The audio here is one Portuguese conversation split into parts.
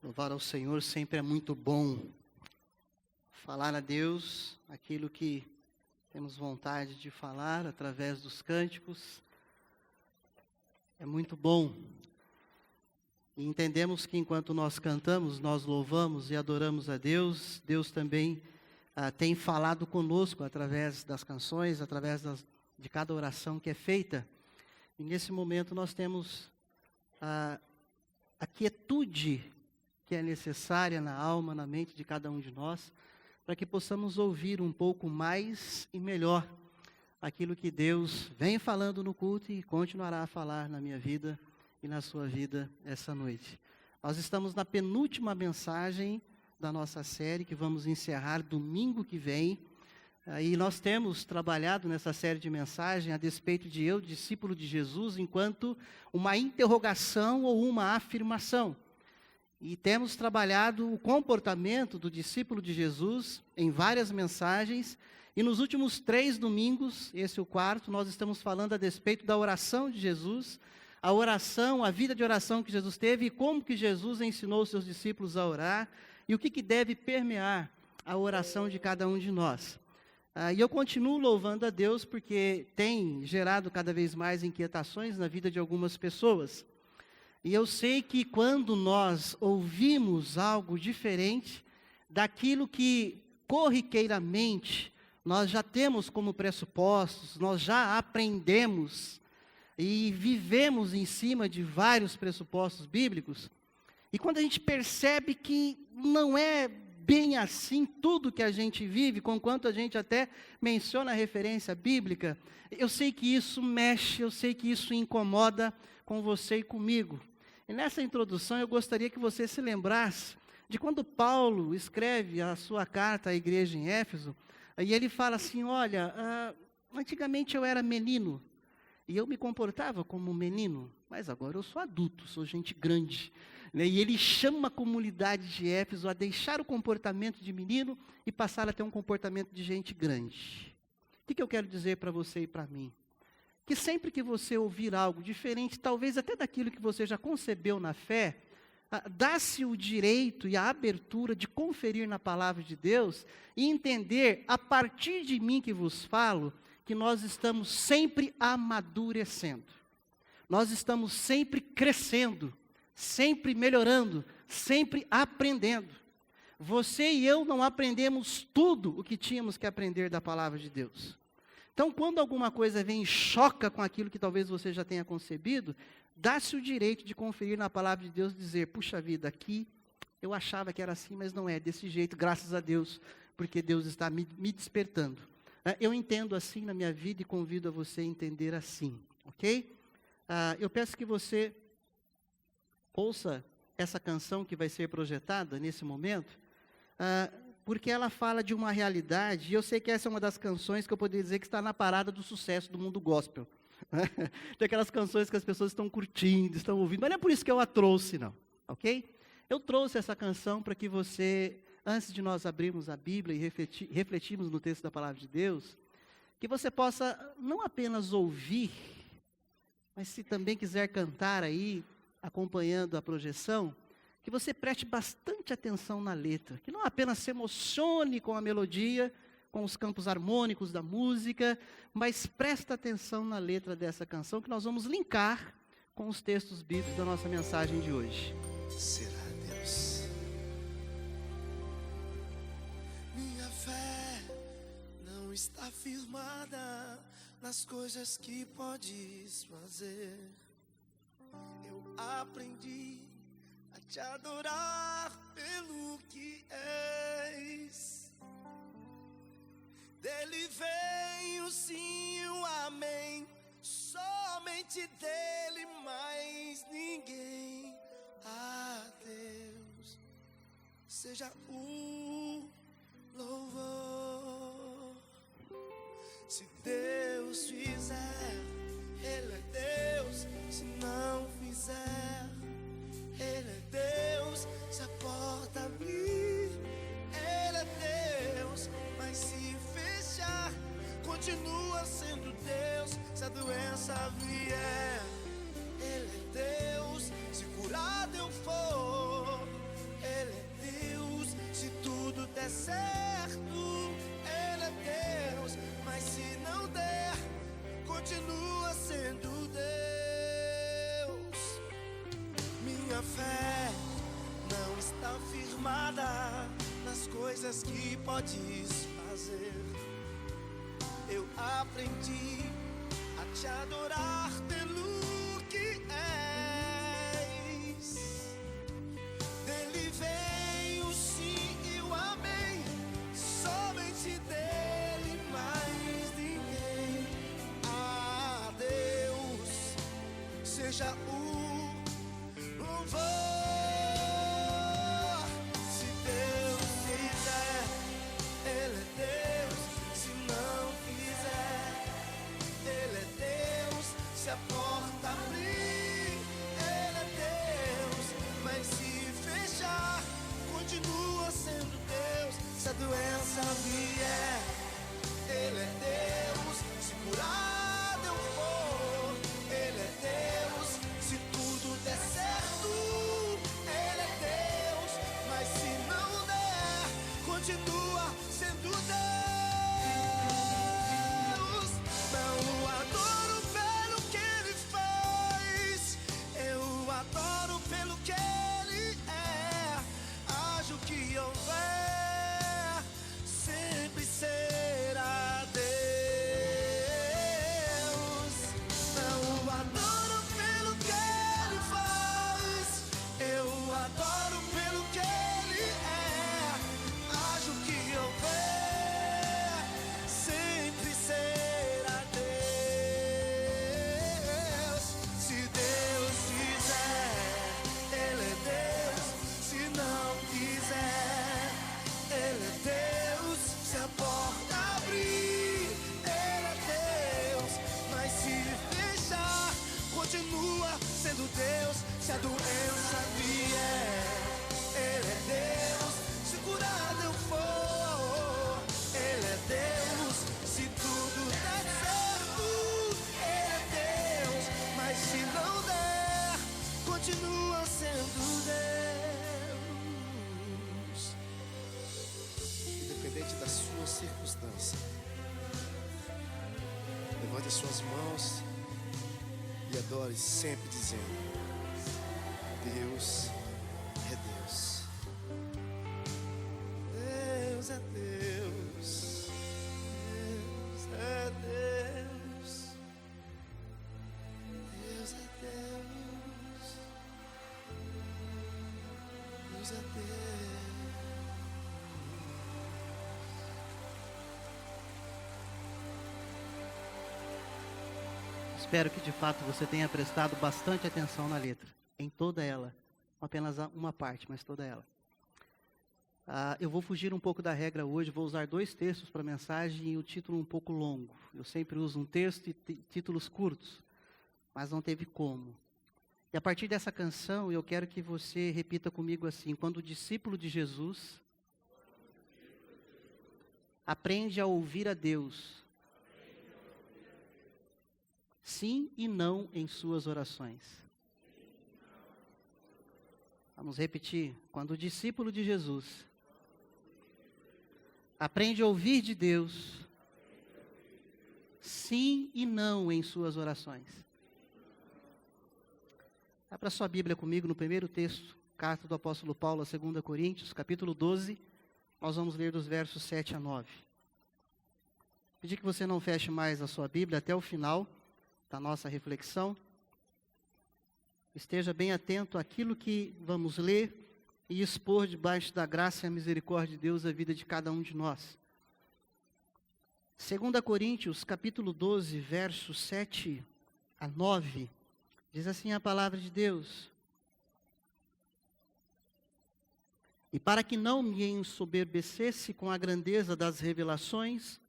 Louvar ao Senhor sempre é muito bom. Falar a Deus aquilo que temos vontade de falar através dos cânticos é muito bom. E entendemos que enquanto nós cantamos, nós louvamos e adoramos a Deus, Deus também tem falado conosco através das canções, através de cada oração que é feita. E nesse momento nós temos a quietude que é necessária na alma, na mente de cada um de nós, para que possamos ouvir um pouco mais e melhor aquilo que Deus vem falando no culto e continuará a falar na minha vida e na sua vida essa noite. Nós estamos na penúltima mensagem da nossa série, que vamos encerrar domingo que vem. E nós temos trabalhado nessa série de mensagens a despeito de eu, discípulo de Jesus, enquanto uma interrogação ou uma afirmação. E temos trabalhado o comportamento do discípulo de Jesus em várias mensagens. E nos últimos 3 domingos, esse é o 4, nós estamos falando a despeito da oração de Jesus, a oração, a vida de oração que Jesus teve e como que Jesus ensinou os seus discípulos a orar e o que deve permear a oração de cada um de nós. E eu continuo louvando a Deus porque tem gerado cada vez mais inquietações na vida de algumas pessoas. E eu sei que quando nós ouvimos algo diferente daquilo que corriqueiramente nós já temos como pressupostos, nós já aprendemos e vivemos em cima de vários pressupostos bíblicos, e quando a gente percebe que não é bem assim tudo que a gente vive, conquanto a gente até menciona a referência bíblica, eu sei que isso mexe, eu sei que isso incomoda com você e comigo. E nessa introdução eu gostaria que você se lembrasse de quando Paulo escreve a sua carta à igreja em Éfeso, e ele fala assim, olha, antigamente eu era menino, e eu me comportava como um menino, mas agora eu sou adulto, sou gente grande. E ele chama a comunidade de Éfeso a deixar o comportamento de menino e passar a ter um comportamento de gente grande. O que eu quero dizer para você e para mim? Que sempre que você ouvir algo diferente, talvez até daquilo que você já concebeu na fé, dá-se o direito e a abertura de conferir na palavra de Deus e entender, a partir de mim que vos falo, que nós estamos sempre amadurecendo. Nós estamos sempre crescendo, sempre melhorando, sempre aprendendo. Você e eu não aprendemos tudo o que tínhamos que aprender da palavra de Deus. Então, quando alguma coisa vem e choca com aquilo que talvez você já tenha concebido, dá-se o direito de conferir na palavra de Deus e dizer, puxa vida, aqui eu achava que era assim, mas não é desse jeito, graças a Deus, porque Deus está me despertando. Eu entendo assim na minha vida e convido a você a entender assim, ok? Eu peço que você ouça essa canção que vai ser projetada nesse momento, porque ela fala de uma realidade, e eu sei que essa é uma das canções que eu poderia dizer que está na parada do sucesso do mundo gospel. Tem aquelas canções que as pessoas estão curtindo, estão ouvindo, mas não é por isso que eu a trouxe, não, ok? Eu trouxe essa canção para que você, antes de nós abrirmos a Bíblia e refletirmos no texto da Palavra de Deus, que você possa não apenas ouvir, mas se também quiser cantar aí, acompanhando a projeção, que você preste bastante atenção na letra, que não apenas se emocione com a melodia, com os campos harmônicos da música, mas presta atenção na letra dessa canção, que nós vamos linkar com os textos bíblicos da nossa mensagem de hoje. Será Deus? Minha fé não está firmada nas coisas que podes fazer. Eu aprendi a te adorar pelo que és. Dele vem o sim e o amém, somente dele, mais ninguém. A Deus seja o louvor. Se Deus fizer, Ele é Deus. Se não fizer, Ele é vier, Ele é Deus. Se curado eu for, Ele é Deus. Se tudo der certo, Ele é Deus. Mas se não der, continua sendo Deus. Minha fé não está firmada nas coisas que podes fazer. Eu aprendi a te adorar pelo que és. Dele vem o sim e o amém, somente dele, mais ninguém. A Deus seja o louvor. Se Deus fizer, Ele é Deus. Se não fizer, Ele é Deus. Se a porta abrir, Ele é Deus. Mas se fechar, continua sendo Deus. Se a doença vier, Ele é Deus. Se curado eu for, Ele é Deus. Se tudo der certo, Ele é Deus. Mas se não der, continua sendo Deus. Não o adoro pelo que Ele faz, eu o adoro pelo que Ele é. Haja o que houver, sempre será Deus. Não o adoro pelo que Ele faz, eu o adoro pelo que Ele é. Haja o que houver, sempre será Deus. Se Deus quiser, Ele é Deus. Se não quiser, Ele é Deus. Se a porta abrir, Ele é Deus. Mas se fechar, continua sendo Deus. Se a doença vier, Ele é Deus. Se curado eu for, Ele é Deus. Se tudo der certo, Ele é Deus. Mas se não der, continua sendo Deus. Independente da sua circunstância, levante suas mãos e adore sempre dizendo: Deus é Deus. Deus é Deus. Deus é Deus. Deus é Deus. Deus é Deus. Espero que de fato você tenha prestado bastante atenção na letra, em toda ela, não apenas uma parte, mas toda ela. Eu vou fugir um pouco da regra hoje, vou usar 2 textos para a mensagem e o título um pouco longo. Eu sempre uso um texto e títulos curtos, mas não teve como. E a partir dessa canção, eu quero que você repita comigo assim: quando o discípulo de Jesus aprende a ouvir a Deus, sim e não em suas orações. Vamos repetir. Quando o discípulo de Jesus aprende a ouvir de Deus, sim e não em suas orações. Abra sua Bíblia comigo no primeiro texto, carta do apóstolo Paulo a 2 Coríntios, capítulo 12. Nós vamos ler dos versos 7 a 9. Pedir que você não feche mais a sua Bíblia até o final da nossa reflexão. Esteja bem atento àquilo que vamos ler e expor debaixo da graça e a misericórdia de Deus a vida de cada um de nós. 2 Coríntios, capítulo 12, versos 7 a 9, diz assim a palavra de Deus: E para que não me ensoberbecesse com a grandeza das revelações,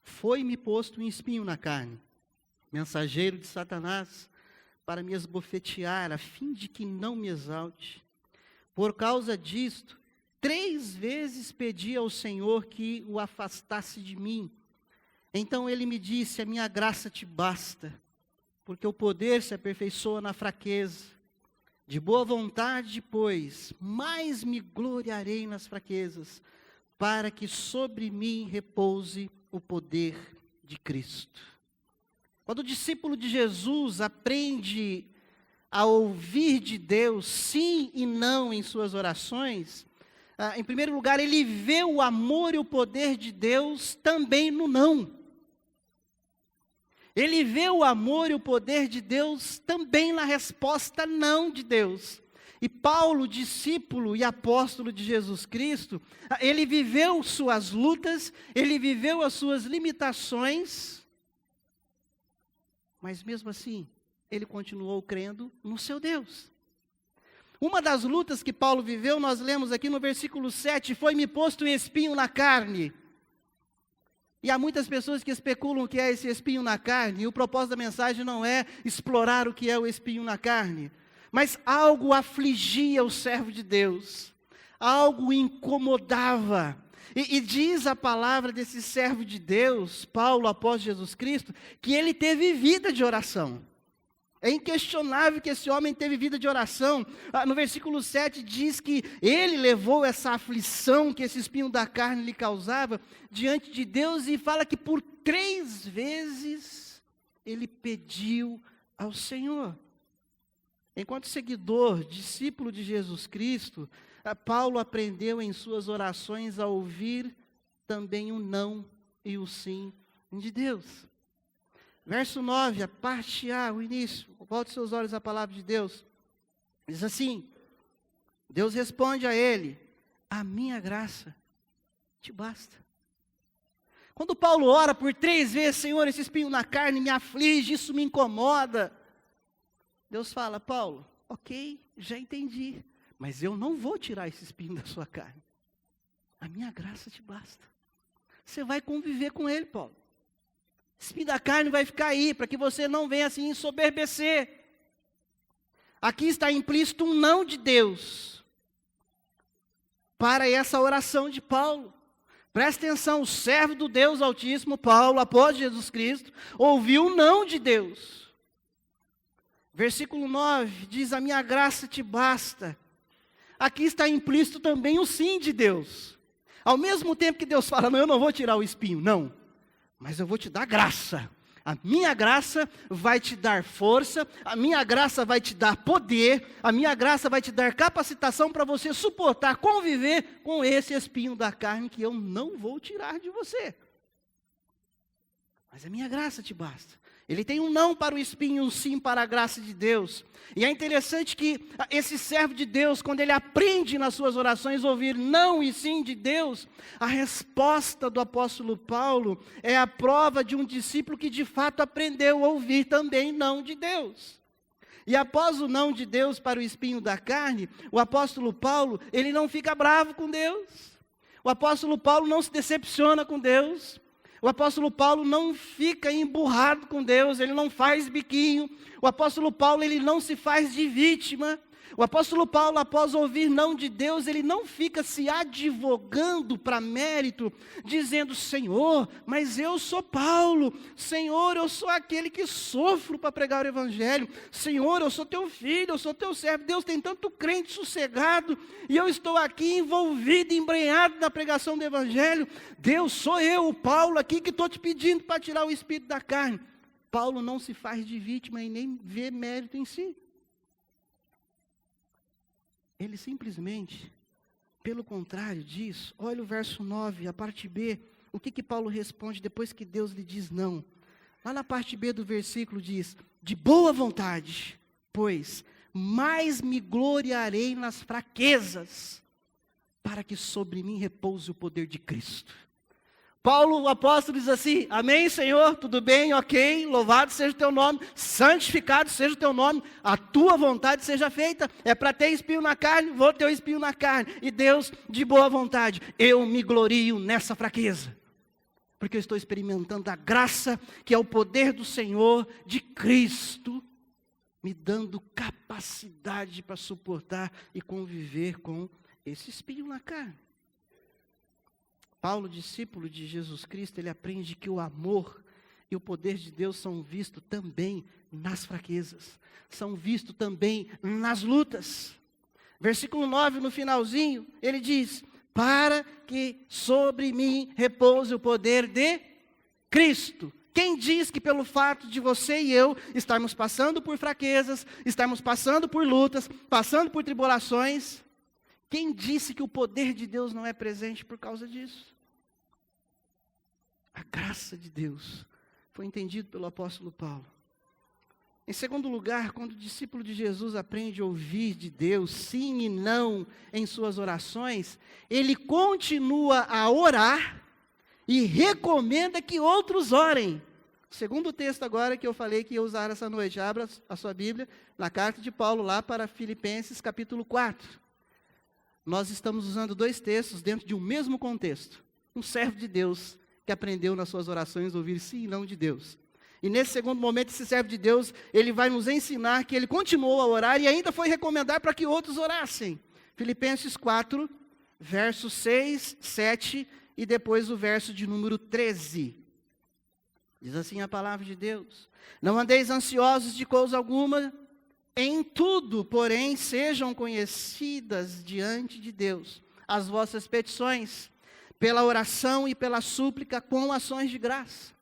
foi-me posto um espinho na carne, mensageiro de Satanás, para me esbofetear, a fim de que não me exalte. Por causa disto, 3 vezes pedi ao Senhor que o afastasse de mim. Então ele me disse: a minha graça te basta, porque o poder se aperfeiçoa na fraqueza. De boa vontade, pois, mais me gloriarei nas fraquezas, para que sobre mim repouse o poder de Cristo. Quando o discípulo de Jesus aprende a ouvir de Deus sim e não em suas orações, em primeiro lugar, ele vê o amor e o poder de Deus também no não. Ele vê o amor e o poder de Deus também na resposta não de Deus. E Paulo, discípulo e apóstolo de Jesus Cristo, ele viveu suas lutas, ele viveu as suas limitações, mas mesmo assim, ele continuou crendo no seu Deus. Uma das lutas que Paulo viveu, nós lemos aqui no versículo 7, foi-me posto um espinho na carne. E há muitas pessoas que especulam o que é esse espinho na carne, e o propósito da mensagem não é explorar o que é o espinho na carne, mas algo afligia o servo de Deus, algo incomodava. E diz a palavra desse servo de Deus, Paulo, após Jesus Cristo, que ele teve vida de oração. É inquestionável que esse homem teve vida de oração. No versículo 7 diz que ele levou essa aflição que esse espinho da carne lhe causava diante de Deus e fala que por 3 vezes ele pediu ao Senhor. Enquanto seguidor, discípulo de Jesus Cristo, Paulo aprendeu em suas orações a ouvir também o não e o sim de Deus. Verso 9, a parte A, o início. Volte seus olhos à palavra de Deus. Diz assim, Deus responde a ele, a minha graça te basta. Quando Paulo ora por 3 vezes, Senhor, esse espinho na carne me aflige, isso me incomoda. Deus fala, Paulo, ok, já entendi, mas eu não vou tirar esse espinho da sua carne. A minha graça te basta. Você vai conviver com ele, Paulo. Espinho da carne vai ficar aí, para que você não venha assim ensoberbecer. Aqui está implícito um não de Deus para essa oração de Paulo. Presta atenção, o servo do Deus Altíssimo, Paulo, após Jesus Cristo, ouviu o não de Deus. Versículo 9 diz, a minha graça te basta. Aqui está implícito também o sim de Deus. Ao mesmo tempo que Deus fala, não, eu não vou tirar o espinho, não. Mas eu vou te dar graça. A minha graça vai te dar força, a minha graça vai te dar poder, a minha graça vai te dar capacitação para você suportar, conviver com esse espinho da carne que eu não vou tirar de você. Mas a minha graça te basta. Ele tem um não para o espinho e um sim para a graça de Deus. E é interessante que esse servo de Deus, quando ele aprende nas suas orações ouvir não e sim de Deus, a resposta do apóstolo Paulo é a prova de um discípulo que de fato aprendeu a ouvir também não de Deus. E após o não de Deus para o espinho da carne, o apóstolo Paulo, ele não fica bravo com Deus. O apóstolo Paulo não se decepciona com Deus. O apóstolo Paulo não fica emburrado com Deus, ele não faz biquinho. O apóstolo Paulo, ele não se faz de vítima. O apóstolo Paulo, após ouvir não de Deus, ele não fica se advogando para mérito, dizendo, Senhor, mas eu sou Paulo. Senhor, eu sou aquele que sofro para pregar o evangelho. Senhor, eu sou teu filho, eu sou teu servo. Deus, tem tanto crente sossegado, e eu estou aqui envolvido, embrenhado na pregação do evangelho. Deus, sou eu, o Paulo aqui, que estou te pedindo para tirar o espírito da carne. Paulo não se faz de vítima e nem vê mérito em si. Ele simplesmente, pelo contrário disso, olha o verso 9, a parte B, o que Paulo responde depois que Deus lhe diz não. Lá na parte B do versículo diz, de boa vontade, pois mais me gloriarei nas fraquezas, para que sobre mim repouse o poder de Cristo. Paulo, o apóstolo, diz assim, amém, Senhor, tudo bem, ok, louvado seja o teu nome, santificado seja o teu nome, a tua vontade seja feita, é para ter espinho na carne, vou ter o espinho na carne, e Deus, de boa vontade, eu me glorio nessa fraqueza, porque eu estou experimentando a graça, que é o poder do Senhor, de Cristo, me dando capacidade para suportar e conviver com esse espinho na carne. Paulo, discípulo de Jesus Cristo, ele aprende que o amor e o poder de Deus são vistos também nas fraquezas, são vistos também nas lutas. Versículo 9, no finalzinho, ele diz: para que sobre mim repouse o poder de Cristo. Quem diz que pelo fato de você e eu estarmos passando por fraquezas, estarmos passando por lutas, passando por tribulações, quem disse que o poder de Deus não é presente por causa disso? A graça de Deus foi entendido pelo apóstolo Paulo. Em segundo lugar, quando o discípulo de Jesus aprende a ouvir de Deus sim e não em suas orações, ele continua a orar e recomenda que outros orem. Segundo texto agora que eu falei que ia usar essa noite, abra a sua Bíblia, na carta de Paulo lá para Filipenses capítulo 4. Nós estamos usando dois textos dentro de um mesmo contexto. Um servo de Deus que aprendeu nas suas orações a ouvir sim e não de Deus. E nesse segundo momento, esse servo de Deus, ele vai nos ensinar que ele continuou a orar e ainda foi recomendar para que outros orassem. Filipenses 4, versos 6, 7 e depois o verso de número 13. Diz assim a palavra de Deus: não andeis ansiosos de coisa alguma, em tudo, porém, sejam conhecidas diante de Deus as vossas petições, pela oração e pela súplica com ações de graça.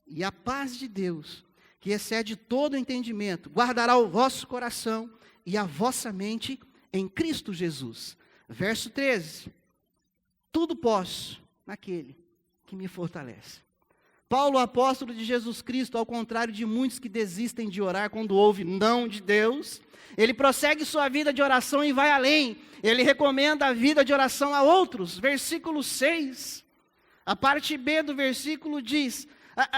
E a paz de Deus, que excede todo entendimento, guardará o vosso coração e a vossa mente em Cristo Jesus. Verso 13. Tudo posso naquele que me fortalece. Paulo, apóstolo de Jesus Cristo, ao contrário de muitos que desistem de orar quando ouve não de Deus, ele prossegue sua vida de oração e vai além. Ele recomenda a vida de oração a outros. Versículo 6, a parte B do versículo diz: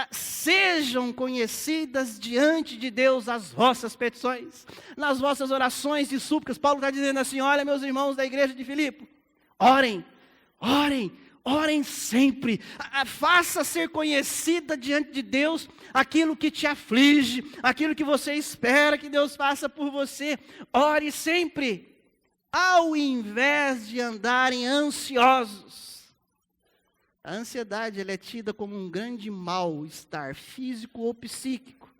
sejam conhecidas diante de Deus as vossas petições, nas vossas orações e súplicas. Paulo está dizendo assim: olha, meus irmãos da igreja de Filipe, orem, orem, orem sempre, faça ser conhecida diante de Deus aquilo que te aflige, aquilo que você espera que Deus faça por você. Ore sempre, ao invés de andarem ansiosos. A ansiedade, ela é tida como um grande mal-estar físico ou psíquico.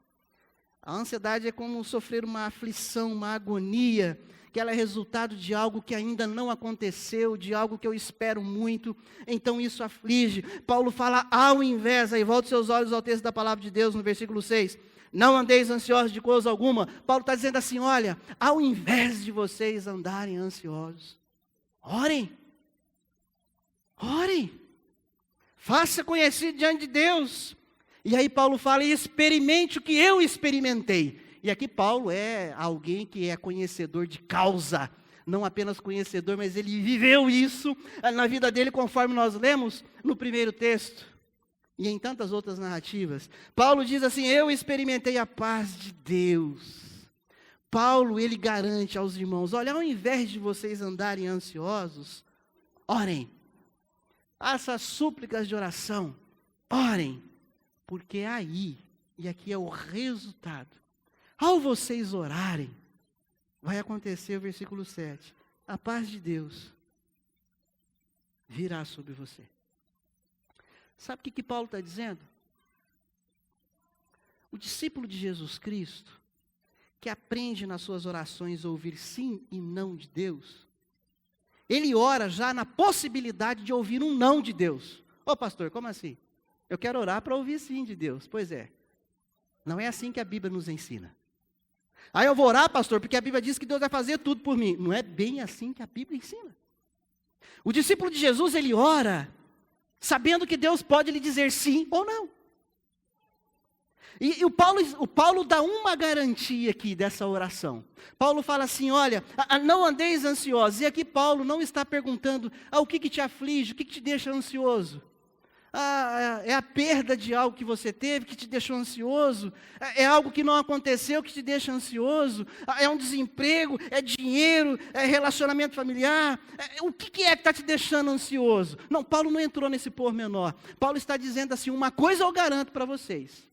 A ansiedade é como sofrer uma aflição, uma agonia, que ela é resultado de algo que ainda não aconteceu, de algo que eu espero muito, então isso aflige. Paulo fala ao invés, aí volta seus olhos ao texto da palavra de Deus no versículo 6, não andeis ansiosos de coisa alguma. Paulo está dizendo assim: olha, ao invés de vocês andarem ansiosos, orem, orem, faça conhecido diante de Deus. E aí Paulo fala: e experimente o que eu experimentei. E aqui Paulo é alguém que é conhecedor de causa, não apenas conhecedor, mas ele viveu isso na vida dele, conforme nós lemos no primeiro texto, e em tantas outras narrativas. Paulo diz assim: eu experimentei a paz de Deus. Paulo, ele garante aos irmãos: olha, ao invés de vocês andarem ansiosos, orem, façam súplicas de oração, orem, porque aí, e aqui é o resultado, ao vocês orarem, vai acontecer o versículo 7, a paz de Deus virá sobre você. Sabe o que Paulo está dizendo? O discípulo de Jesus Cristo, que aprende nas suas orações a ouvir sim e não de Deus, ele ora já na possibilidade de ouvir um não de Deus. Ô pastor, como assim? Eu quero orar para ouvir sim de Deus. Pois é, não é assim que a Bíblia nos ensina. Aí eu vou orar, pastor, porque a Bíblia diz que Deus vai fazer tudo por mim. Não é bem assim que a Bíblia ensina. O discípulo de Jesus, ele ora sabendo que Deus pode lhe dizer sim ou não. E o Paulo dá uma garantia aqui dessa oração. Paulo fala assim: olha, não andeis ansiosos. E aqui Paulo não está perguntando: o que te aflige, o que te deixa ansioso? É a perda de algo que você teve que te deixou ansioso? É algo que não aconteceu que te deixa ansioso? É um desemprego? É dinheiro? É relacionamento familiar? O que é que está te deixando ansioso? Não, Paulo não entrou nesse pormenor. Paulo está dizendo assim: uma coisa eu garanto para vocês.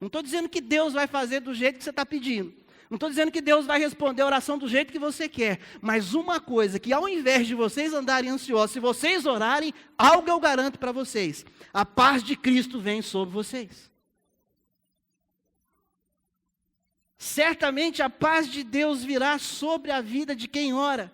Não estou dizendo que Deus vai fazer do jeito que você está pedindo. Não estou dizendo que Deus vai responder a oração do jeito que você quer. Mas uma coisa, que ao invés de vocês andarem ansiosos, se vocês orarem, algo eu garanto para vocês: a paz de Cristo vem sobre vocês. certamente a paz de Deus virá sobre a vida de quem ora.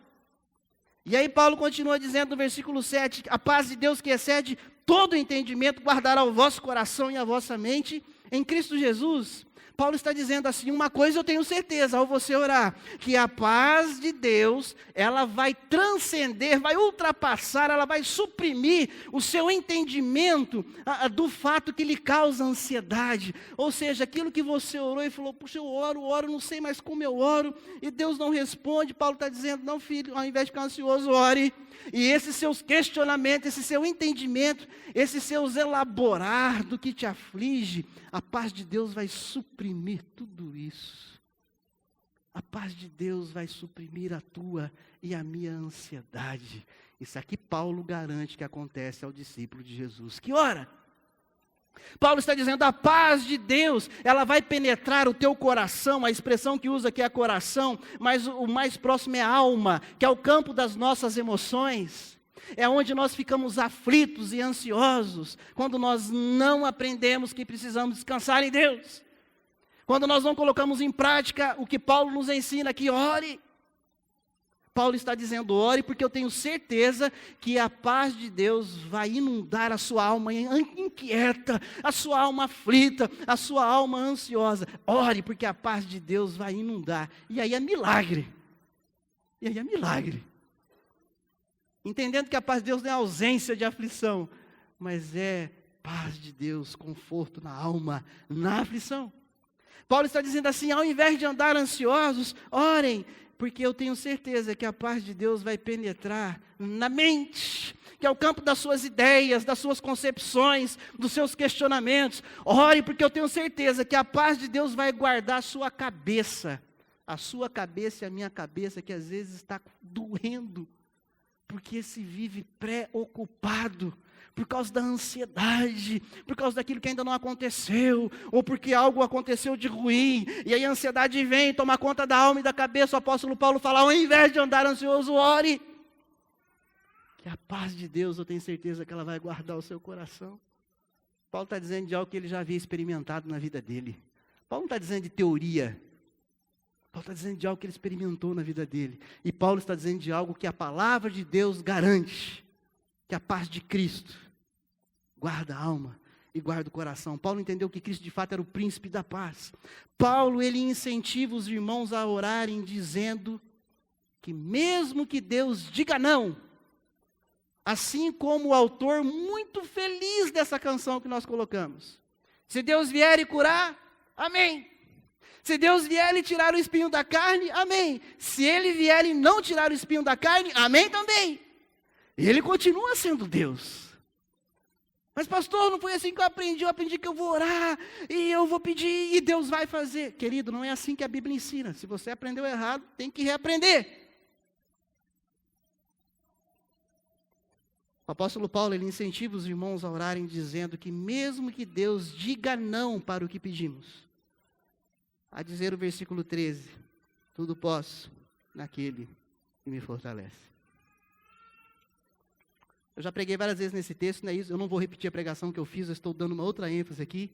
E aí Paulo continua dizendo no versículo 7, a paz de Deus que excede todo o entendimento guardará o vosso coração e a vossa mente em Cristo Jesus. Paulo está dizendo assim, uma coisa eu tenho certeza ao você orar, que a paz de Deus, ela vai transcender, vai ultrapassar, ela vai suprimir o seu entendimento do fato que lhe causa ansiedade. Ou seja, aquilo que você orou e falou, puxa, eu oro, não sei mais como eu oro, e Deus não responde. Paulo está dizendo, não filho, ao invés de ficar ansioso, ore. E esses seus questionamentos, esse seu entendimento, esses seus elaborar do que te aflige, a paz de Deus vai suprimir tudo isso. A paz de Deus vai suprimir a tua e a minha ansiedade. Isso aqui Paulo garante que acontece ao discípulo de Jesus que ora. Paulo está dizendo, a paz de Deus, ela vai penetrar o teu coração, a expressão que usa aqui é coração, mas o mais próximo é alma, que é o campo das nossas emoções, é onde nós ficamos aflitos e ansiosos, quando nós não aprendemos que precisamos descansar em Deus, quando nós não colocamos em prática o que Paulo nos ensina, que ore. Paulo está dizendo, ore, porque eu tenho certeza que a paz de Deus vai inundar a sua alma inquieta, a sua alma aflita, a sua alma ansiosa. Ore, porque a paz de Deus vai inundar. E aí é milagre. Entendendo que a paz de Deus não é ausência de aflição, mas é paz de Deus, conforto na alma, na aflição. Paulo está dizendo assim, ao invés de andar ansiosos, orem, porque eu tenho certeza que a paz de Deus vai penetrar na mente, que é o campo das suas ideias, das suas concepções, dos seus questionamentos. Ore, porque eu tenho certeza que a paz de Deus vai guardar a sua cabeça e a minha cabeça, que às vezes está doendo, porque se vive preocupado, por causa da ansiedade, por causa daquilo que ainda não aconteceu, ou porque algo aconteceu de ruim, e aí a ansiedade vem tomar conta da alma e da cabeça. O apóstolo Paulo fala, ao invés de andar ansioso, ore, que a paz de Deus, eu tenho certeza que ela vai guardar o seu coração. Paulo está dizendo de algo que ele já havia experimentado na vida dele. Paulo não está dizendo de teoria, Paulo está dizendo de algo que ele experimentou na vida dele, e Paulo está dizendo de algo que a palavra de Deus garante, que a paz de Cristo guarda a alma e guarda o coração. Paulo entendeu que Cristo de fato era o príncipe da paz. Paulo, ele incentiva os irmãos a orarem dizendo que mesmo que Deus diga não, assim como o autor muito feliz dessa canção que nós colocamos, se Deus vier e curar, amém. Se Deus vier e tirar o espinho da carne, amém. Se Ele vier e não tirar o espinho da carne, amém também. Ele continua sendo Deus. Mas pastor, não foi assim que eu aprendi que eu vou orar, e eu vou pedir, e Deus vai fazer. Querido, não é assim que a Bíblia ensina. Se você aprendeu errado, tem que reaprender. O apóstolo Paulo, ele incentiva os irmãos a orarem dizendo que mesmo que Deus diga não para o que pedimos, a dizer o versículo 13, tudo posso naquele que me fortalece. Eu já preguei várias vezes nesse texto, não é isso? Eu não vou repetir a pregação que eu fiz, eu estou dando uma outra ênfase aqui.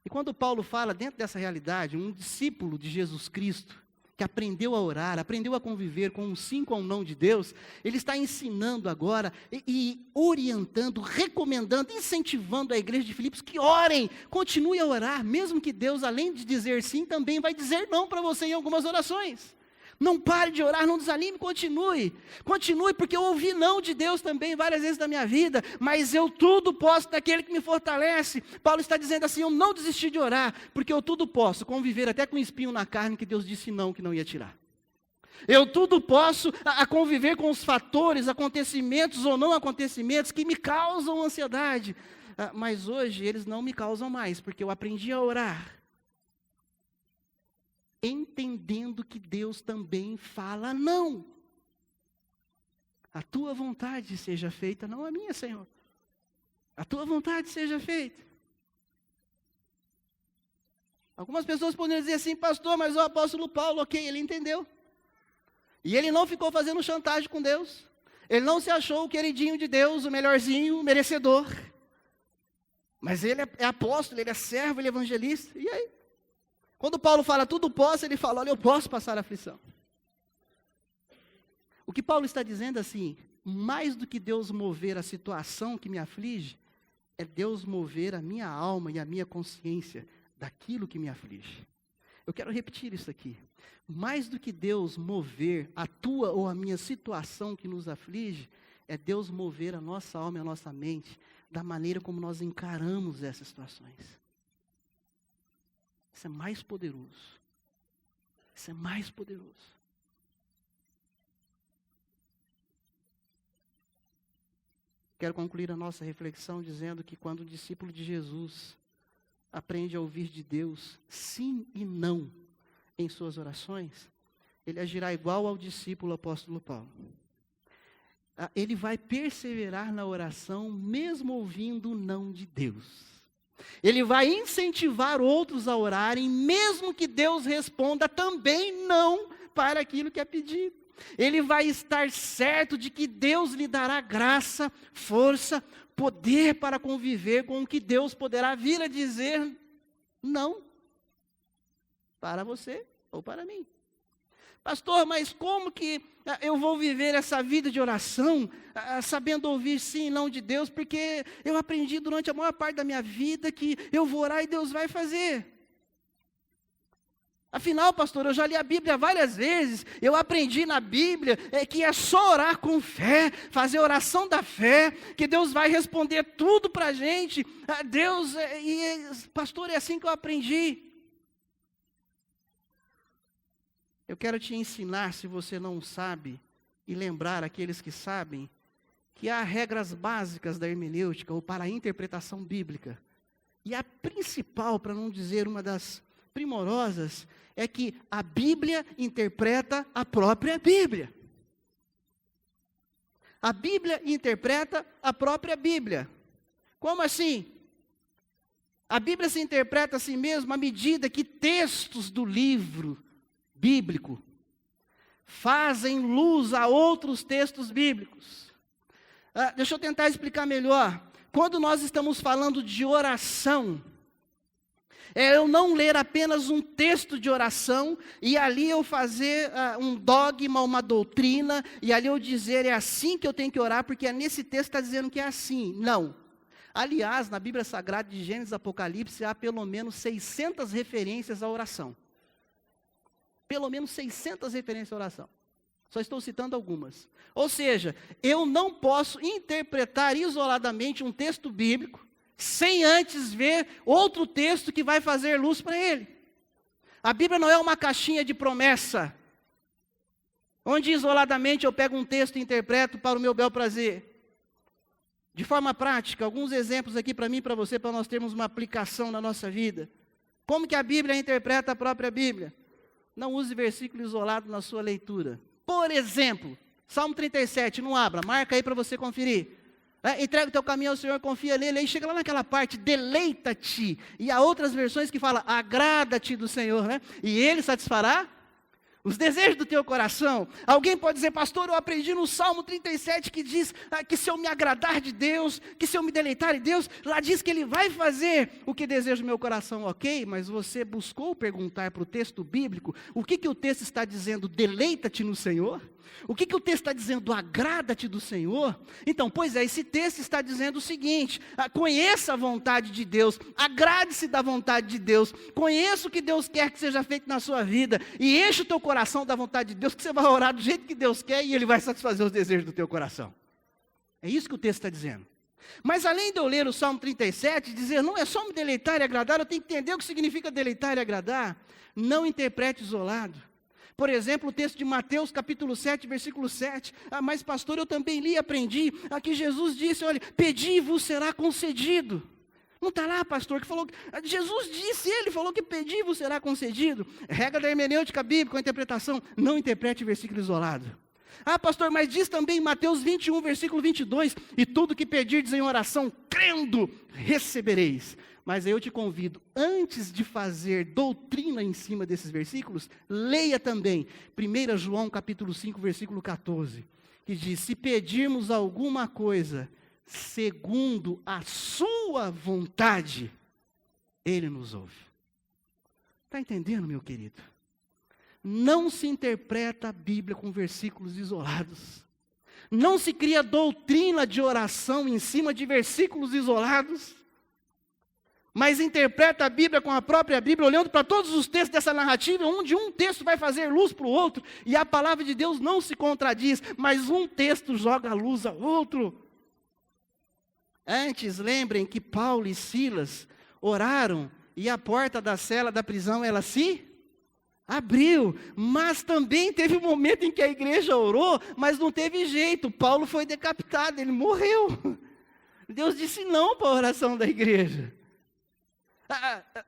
E quando Paulo fala dentro dessa realidade, um discípulo de Jesus Cristo, que aprendeu a orar, aprendeu a conviver com um sim, com um não de Deus, ele está ensinando agora e orientando, recomendando, incentivando a igreja de Filipos que orem, continue a orar, mesmo que Deus, além de dizer sim, também vai dizer não para você em algumas orações. Não pare de orar, não desanime, continue. Continue, porque eu ouvi não de Deus também várias vezes na minha vida, mas eu tudo posso naquele que me fortalece. Paulo está dizendo assim, eu não desisti de orar, porque eu tudo posso conviver até com um espinho na carne que Deus disse não, que não ia tirar. Eu tudo posso a conviver com os fatores, acontecimentos ou não acontecimentos que me causam ansiedade. Mas hoje eles não me causam mais, porque eu aprendi a orar, entendendo que Deus também fala não. A tua vontade seja feita, não a minha, Senhor. A tua vontade seja feita. Algumas pessoas poderiam dizer assim, pastor, mas o apóstolo Paulo, ok, ele entendeu. E ele não ficou fazendo chantagem com Deus. Ele não se achou o queridinho de Deus, o melhorzinho, o merecedor. Mas ele é apóstolo, ele é servo, ele é evangelista. E aí? Quando Paulo fala tudo posso, ele fala, olha, eu posso passar aflição. O que Paulo está dizendo assim, mais do que Deus mover a situação que me aflige, é Deus mover a minha alma e a minha consciência daquilo que me aflige. Eu quero repetir isso aqui. Mais do que Deus mover a tua ou a minha situação que nos aflige, é Deus mover a nossa alma e a nossa mente da maneira como nós encaramos essas situações. Isso é mais poderoso. Isso é mais poderoso. Quero concluir a nossa reflexão dizendo que quando o discípulo de Jesus aprende a ouvir de Deus sim e não em suas orações, ele agirá igual ao discípulo apóstolo Paulo. Ele vai perseverar na oração mesmo ouvindo o não de Deus. Ele vai incentivar outros a orarem mesmo que Deus responda também não para aquilo que é pedido. Ele vai estar certo de que Deus lhe dará graça, força, poder para conviver com o que Deus poderá vir a dizer não para você ou para mim. Pastor, mas como que eu vou viver essa vida de oração, sabendo ouvir sim e não de Deus? Porque eu aprendi durante a maior parte da minha vida que eu vou orar e Deus vai fazer. Afinal, pastor, eu já li a Bíblia várias vezes, eu aprendi na Bíblia que é só orar com fé, fazer oração da fé, que Deus vai responder tudo para a gente. Deus, pastor, é assim que eu aprendi. Eu quero te ensinar, se você não sabe, e lembrar aqueles que sabem, que há regras básicas da hermenêutica, ou para a interpretação bíblica. E a principal, para não dizer uma das primorosas, é que a Bíblia interpreta a própria Bíblia. A Bíblia interpreta a própria Bíblia. Como assim? A Bíblia se interpreta a si mesma à medida que textos do livro bíblico fazem luz a outros textos bíblicos. Deixa eu tentar explicar melhor. Quando nós estamos falando de oração, é eu não ler apenas um texto de oração e ali eu fazer um dogma, uma doutrina, e ali eu dizer é assim que eu tenho que orar, porque nesse texto está dizendo que é assim. Não. Aliás, na Bíblia Sagrada de Gênesis e Apocalipse, há pelo menos 600 referências à oração. Pelo menos 600 referências à oração. Só estou citando algumas. Ou seja, eu não posso interpretar isoladamente um texto bíblico sem antes ver outro texto que vai fazer luz para ele. A Bíblia não é uma caixinha de promessa, onde isoladamente eu pego um texto e interpreto para o meu bel prazer. De forma prática, alguns exemplos aqui para mim e para você, para nós termos uma aplicação na nossa vida. Como que a Bíblia interpreta a própria Bíblia? Não use versículo isolado na sua leitura. Por exemplo, Salmo 37, não abra, marca aí para você conferir. Entrega o teu caminho ao Senhor, confia nele, aí chega lá naquela parte, deleita-te, e há outras versões que falam, agrada-te do Senhor, né? E Ele satisfará os desejos do teu coração. Alguém pode dizer, pastor, eu aprendi no Salmo 37 que diz que se eu me agradar de Deus, que se eu me deleitar em Deus, lá diz que Ele vai fazer o que deseja o meu coração, ok? Mas você buscou perguntar para o texto bíblico, o que o texto está dizendo, deleita-te no Senhor? O que o texto está dizendo, agrada-te do Senhor? Então, pois é, esse texto está dizendo o seguinte, conheça a vontade de Deus, agrade-se da vontade de Deus, conheça o que Deus quer que seja feito na sua vida, e enche o teu coração da vontade de Deus, que você vai orar do jeito que Deus quer, e Ele vai satisfazer os desejos do teu coração. É isso que o texto está dizendo. Mas além de eu ler o Salmo 37, dizer, não é só me deleitar e agradar, eu tenho que entender o que significa deleitar e agradar. Não interprete isolado. Por exemplo, o texto de Mateus, capítulo 7, versículo 7. Mas pastor, eu também li e aprendi. Aqui Jesus disse, olha, pedi e vos será concedido. Não está lá, pastor, que falou, Jesus disse, Ele falou que pedi e vos será concedido. Regra da hermenêutica bíblica, a interpretação, não interprete versículo isolado. Pastor, mas diz também em Mateus 21, versículo 22, e tudo que pedirdes em oração, crendo, recebereis. Mas eu te convido, antes de fazer doutrina em cima desses versículos, leia também 1 João capítulo 5, versículo 14, que diz, se pedirmos alguma coisa, segundo a sua vontade, Ele nos ouve. Está entendendo, meu querido? Não se interpreta a Bíblia com versículos isolados. Não se cria doutrina de oração em cima de versículos isolados. Mas interpreta a Bíblia com a própria Bíblia, olhando para todos os textos dessa narrativa, onde um texto vai fazer luz para o outro, e a palavra de Deus não se contradiz, mas um texto joga luz ao outro. Antes, lembrem que Paulo e Silas oraram, e a porta da cela da prisão, ela se abriu, mas também teve um momento em que a igreja orou, mas não teve jeito, Paulo foi decapitado, ele morreu. Deus disse não para a oração da igreja.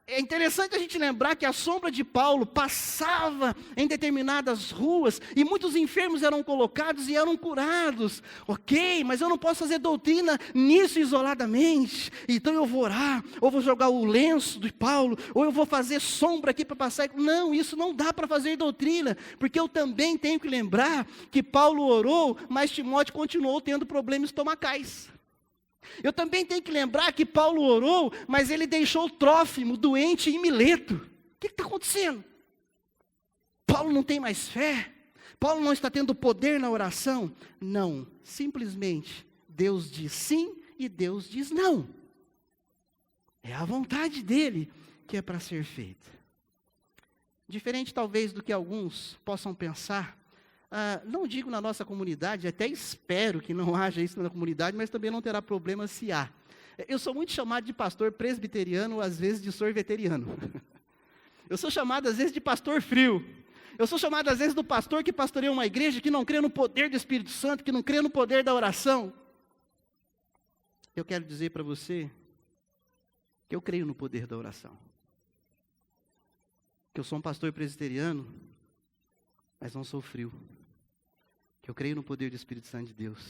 É interessante a gente lembrar que a sombra de Paulo passava em determinadas ruas e muitos enfermos eram colocados e eram curados. Ok, mas eu não posso fazer doutrina nisso isoladamente. Então eu vou orar, ou vou jogar o lenço de Paulo, ou eu vou fazer sombra aqui para passar. Não, isso não dá para fazer doutrina, porque eu também tenho que lembrar que Paulo orou, mas Timóteo continuou tendo problemas estomacais. Eu também tenho que lembrar que Paulo orou, mas ele deixou Trófimo doente em Mileto. O que está acontecendo? Paulo não tem mais fé? Paulo não está tendo poder na oração? Não, simplesmente Deus diz sim e Deus diz não. É a vontade dele que é para ser feita. Diferente talvez do que alguns possam pensar, não digo na nossa comunidade, até espero que não haja isso na comunidade, mas também não terá problema se há. Eu sou muito chamado de pastor presbiteriano, às vezes de sorveteriano. Eu sou chamado às vezes de pastor frio. Eu sou chamado às vezes do pastor que pastoreia uma igreja que não crê no poder do Espírito Santo, que não crê no poder da oração. Eu quero dizer para você que eu creio no poder da oração. Que eu sou um pastor presbiteriano, mas não sou frio. Que eu creio no poder do Espírito Santo de Deus.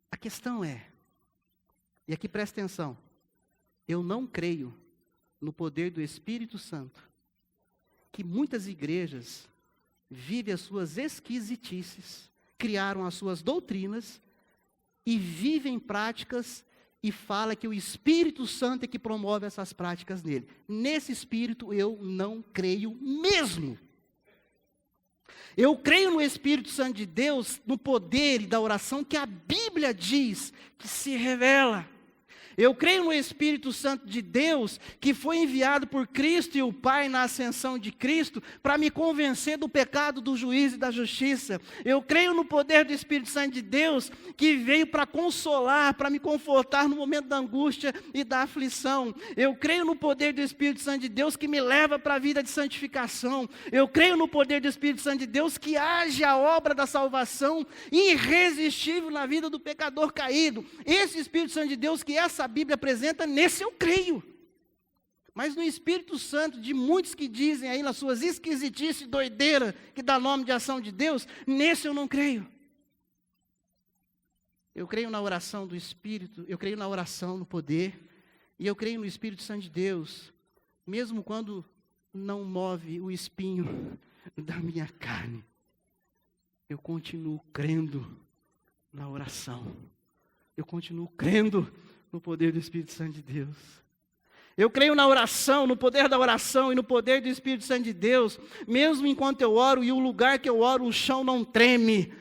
A questão é, e aqui presta atenção, eu não creio no poder do Espírito Santo, que muitas igrejas vivem as suas esquisitices, criaram as suas doutrinas, e vivem práticas, e fala que o Espírito Santo é que promove essas práticas nele. Nesse Espírito eu não creio mesmo. Eu creio no Espírito Santo de Deus, no poder da oração que a Bíblia diz que se revela. Eu creio no Espírito Santo de Deus, que foi enviado por Cristo e o Pai na ascensão de Cristo, para me convencer do pecado, do juízo e da justiça. Eu creio no poder do Espírito Santo de Deus, que veio para consolar, para me confortar no momento da angústia e da aflição. Eu creio no poder do Espírito Santo de Deus, que me leva para a vida de santificação. Eu creio no poder do Espírito Santo de Deus, que age a obra da salvação irresistível na vida do pecador caído. Esse Espírito Santo de Deus, que essa Bíblia apresenta, nesse eu creio. Mas no Espírito Santo de muitos que dizem aí nas suas esquisitices e doideira, que dá nome de ação de Deus, nesse eu não creio. Eu creio na oração do Espírito, eu creio na oração, no poder, e eu creio no Espírito Santo de Deus, mesmo quando não move o espinho da minha carne. Eu continuo crendo na oração. Eu continuo crendo no poder do Espírito Santo de Deus. Eu creio na oração, no poder da oração e no poder do Espírito Santo de Deus, mesmo enquanto eu oro e o lugar que eu oro, o chão não treme,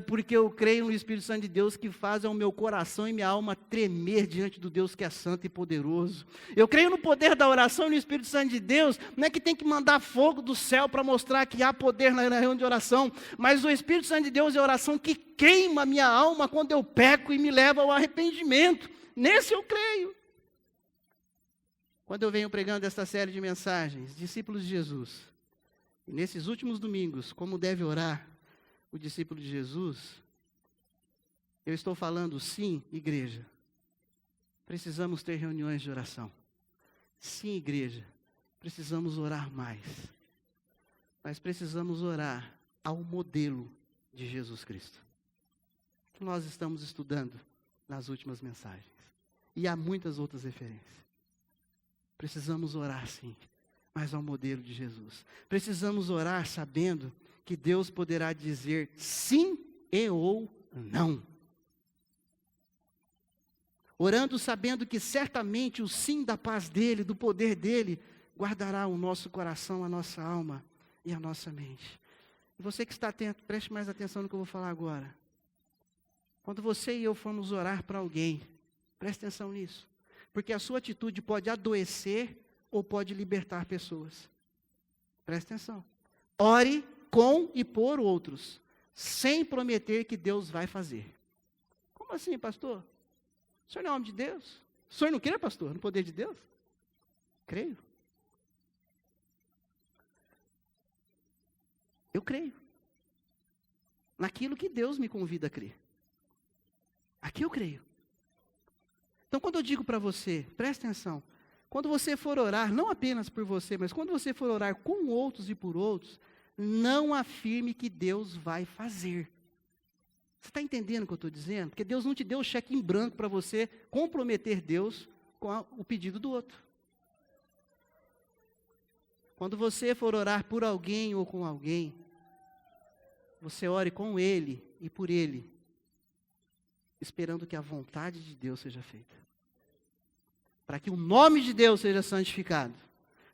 porque eu creio no Espírito Santo de Deus que faz o meu coração e minha alma tremer diante do Deus que é santo e poderoso. Eu creio no poder da oração e no Espírito Santo de Deus, não é que tem que mandar fogo do céu para mostrar que há poder na reunião de oração, mas o Espírito Santo de Deus é a oração que queima a minha alma quando eu peco e me leva ao arrependimento. Nesse eu creio. Quando eu venho pregando esta série de mensagens, discípulos de Jesus, e nesses últimos domingos, como deve orar o discípulo de Jesus, eu estou falando, sim, igreja, precisamos ter reuniões de oração. Sim, igreja, precisamos orar mais. Mas precisamos orar ao modelo de Jesus Cristo, que nós estamos estudando nas últimas mensagens. E há muitas outras referências. Precisamos orar sim, mas ao modelo de Jesus. Precisamos orar sabendo que Deus poderá dizer sim e ou não. Orando sabendo que certamente o sim da paz dele, do poder dele, guardará o nosso coração, a nossa alma e a nossa mente. E você que está atento, preste mais atenção no que eu vou falar agora. Quando você e eu formos orar para alguém, preste atenção nisso. Porque a sua atitude pode adoecer ou pode libertar pessoas. Preste atenção. Ore com e por outros, sem prometer que Deus vai fazer. Como assim, pastor? O senhor não é homem de Deus? O senhor não crê, pastor, no poder de Deus? Creio. Eu creio. Naquilo que Deus me convida a crer. Aqui eu creio. Então, quando eu digo para você, preste atenção, quando você for orar, não apenas por você, mas quando você for orar com outros e por outros, não afirme que Deus vai fazer. Você está entendendo o que eu estou dizendo? Porque Deus não te deu o cheque em branco para você comprometer Deus com o pedido do outro. Quando você for orar por alguém ou com alguém, você ore com ele e por ele, esperando que a vontade de Deus seja feita. Para que o nome de Deus seja santificado.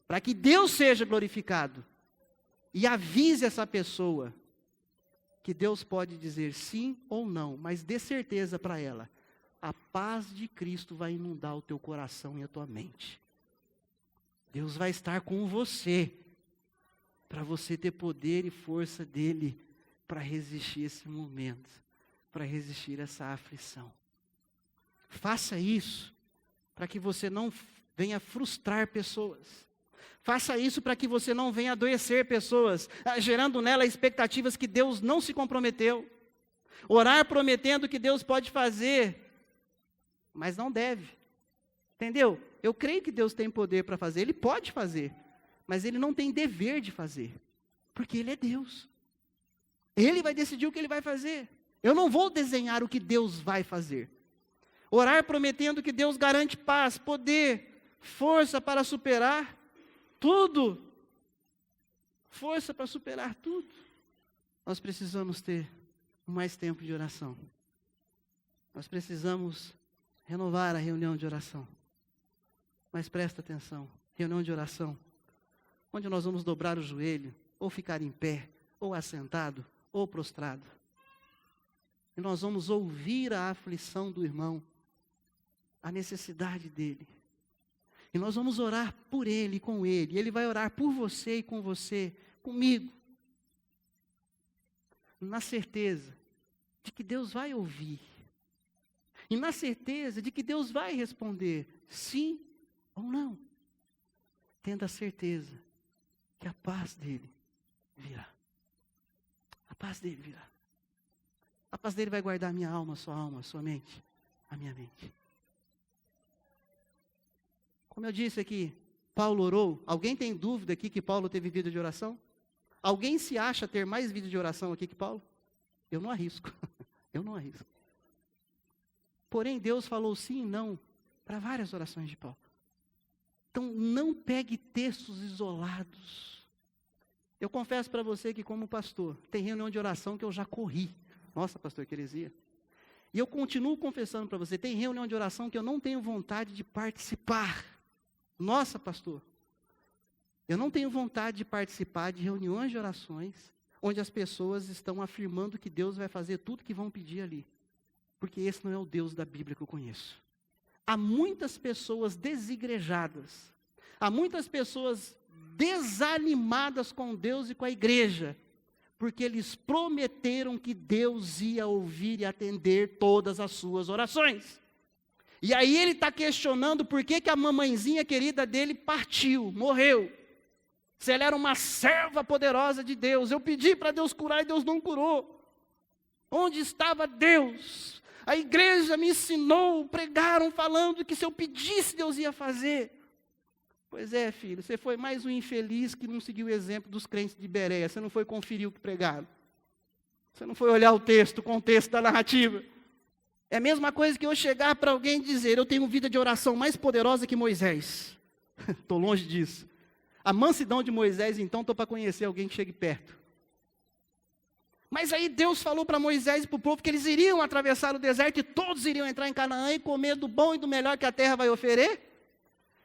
Para que Deus seja glorificado. E avise essa pessoa que Deus pode dizer sim ou não, mas dê certeza para ela. A paz de Cristo vai inundar o teu coração e a tua mente. Deus vai estar com você, para você ter poder e força dele para resistir esse momento, para resistir essa aflição. Faça isso para que você não venha frustrar pessoas. Faça isso para que você não venha adoecer pessoas, gerando nela expectativas que Deus não se comprometeu. Orar prometendo que Deus pode fazer, mas não deve. Entendeu? Eu creio que Deus tem poder para fazer, Ele pode fazer, mas Ele não tem dever de fazer, porque Ele é Deus. Ele vai decidir o que Ele vai fazer. Eu não vou desenhar o que Deus vai fazer. Orar prometendo que Deus garante paz, poder, força para superar tudo. Força para superar tudo. Nós precisamos ter mais tempo de oração. Nós precisamos renovar a reunião de oração. Mas presta atenção, reunião de oração, onde nós vamos dobrar o joelho, ou ficar em pé, ou assentado, ou prostrado. E nós vamos ouvir a aflição do irmão, a necessidade dele. E nós vamos orar por ele e com ele. E ele vai orar por você e com você, comigo. Na certeza de que Deus vai ouvir. E na certeza de que Deus vai responder sim ou não. Tendo a certeza que a paz dele virá. A paz dele virá. A paz dele vai guardar a minha alma, a sua mente, a minha mente. Como eu disse aqui, Paulo orou. Alguém tem dúvida aqui que Paulo teve vida de oração? Alguém se acha ter mais vida de oração aqui que Paulo? Eu não arrisco. Eu não arrisco. Porém, Deus falou sim e não para várias orações de Paulo. Então, não pegue textos isolados. Eu confesso para você que, como pastor, tem reunião de oração que eu já corri. Nossa, pastor, que heresia. E eu continuo confessando para você, tem reunião de oração que eu não tenho vontade de participar. Nossa, pastor, eu não tenho vontade de participar de reuniões de orações onde as pessoas estão afirmando que Deus vai fazer tudo que vão pedir ali. Porque esse não é o Deus da Bíblia que eu conheço. Há muitas pessoas desigrejadas, há muitas pessoas desanimadas com Deus e com a igreja, porque eles prometeram que Deus ia ouvir e atender todas as suas orações. E aí ele está questionando por que a mamãezinha querida dele partiu, morreu. Se ela era uma serva poderosa de Deus, eu pedi para Deus curar e Deus não curou. Onde estava Deus? A igreja me ensinou, pregaram falando que se eu pedisse Deus ia fazer. Pois é, filho, você foi mais um infeliz que não seguiu o exemplo dos crentes de Bereia. Você não foi conferir o que pregaram. Você não foi olhar o contexto da narrativa. É a mesma coisa que eu chegar para alguém e dizer, eu tenho vida de oração mais poderosa que Moisés. Estou longe disso. A mansidão de Moisés, então, estou para conhecer alguém que chegue perto. Mas aí Deus falou para Moisés e para o povo que eles iriam atravessar o deserto e todos iriam entrar em Canaã e comer do bom e do melhor que a terra vai oferecer.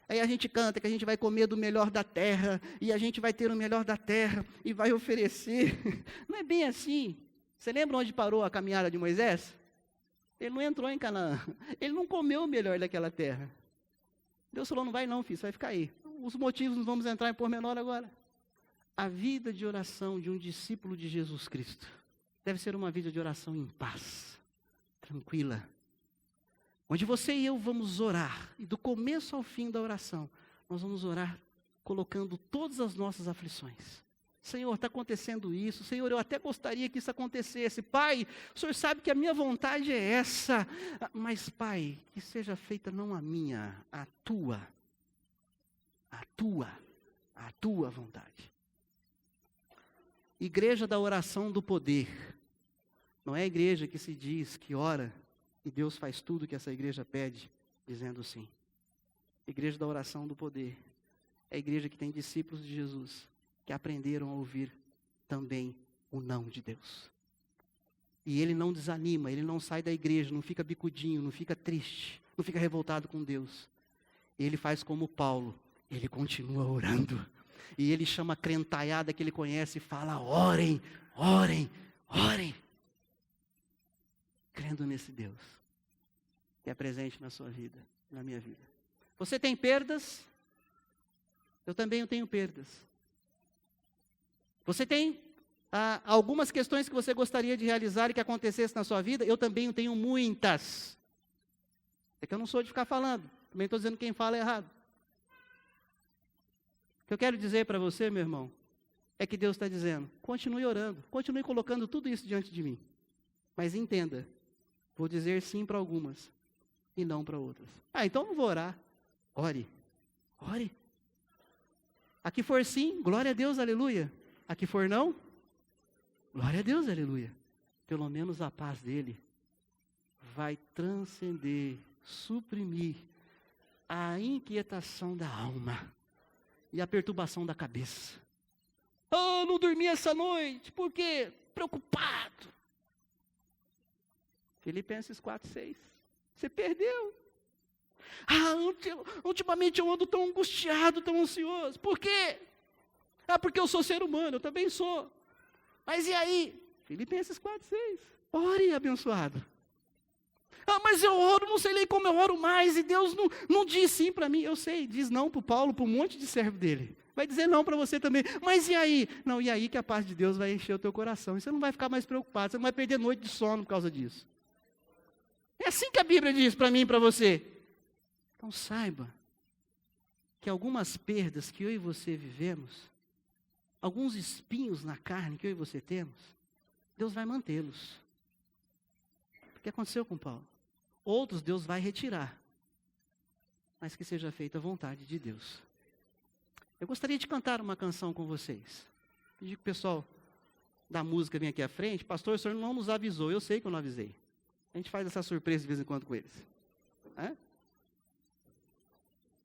Aí a gente canta que a gente vai comer do melhor da terra, e a gente vai ter o melhor da terra, e vai oferecer. Não é bem assim. Você lembra onde parou a caminhada de Moisés? Ele não entrou em Canaã. Ele não comeu o melhor daquela terra. Deus falou, não vai não, filho, você vai ficar aí. Os motivos não vamos entrar em pormenor agora. A vida de oração de um discípulo de Jesus Cristo deve ser uma vida de oração em paz, tranquila, onde você e eu vamos orar, e do começo ao fim da oração, nós vamos orar colocando todas as nossas aflições. Senhor, está acontecendo isso. Senhor, eu até gostaria que isso acontecesse. Pai, o Senhor sabe que a minha vontade é essa. Mas, Pai, que seja feita não a minha, a tua vontade. Igreja da oração do poder. Não é a igreja que se diz que ora e Deus faz tudo que essa igreja pede, dizendo sim. Igreja da oração do poder. É a igreja que tem discípulos de Jesus, que aprenderam a ouvir também o não de Deus. E ele não desanima, ele não sai da igreja, não fica bicudinho, não fica triste, não fica revoltado com Deus. Ele faz como Paulo, ele continua orando. E ele chama a crentaiada que ele conhece e fala, orem, orem, orem. Crendo nesse Deus, que é presente na sua vida, na minha vida. Você tem perdas? Eu também tenho perdas. Você tem algumas questões que você gostaria de realizar e que acontecesse na sua vida? Eu também tenho muitas. É que eu não sou de ficar falando. Também estou dizendo que quem fala é errado. O que eu quero dizer para você, meu irmão, é que Deus está dizendo, continue orando, continue colocando tudo isso diante de mim. Mas entenda, vou dizer sim para algumas e não para outras. Então não vou orar. Ore. Ore. Aqui for sim, glória a Deus, aleluia. Aqui for não, glória a Deus, aleluia. Pelo menos a paz dele vai transcender, suprimir a inquietação da alma e a perturbação da cabeça. Não dormi essa noite, por quê? Preocupado. Filipenses 4:6. Você perdeu. Ultimamente eu ando tão angustiado, tão ansioso. Por quê? Porque eu sou ser humano, eu também sou. Mas e aí? Filipenses 4:6. Ore, abençoado. Mas eu oro, não sei nem como eu oro mais, e Deus não diz sim para mim. Eu sei, diz não para o Paulo, para um monte de servo dele. Vai dizer não para você também. Mas e aí? Não, e aí que a paz de Deus vai encher o teu coração. E você não vai ficar mais preocupado, você não vai perder noite de sono por causa disso. É assim que a Bíblia diz para mim e para você. Então saiba que algumas perdas que eu e você vivemos, alguns espinhos na carne que eu e você temos, Deus vai mantê-los. O que aconteceu com Paulo? Outros Deus vai retirar, mas que seja feita a vontade de Deus. Eu gostaria de cantar uma canção com vocês. Pedir que o pessoal da música venha aqui à frente. Pastor, o senhor não nos avisou, eu sei que eu não avisei. A gente faz essa surpresa de vez em quando com eles.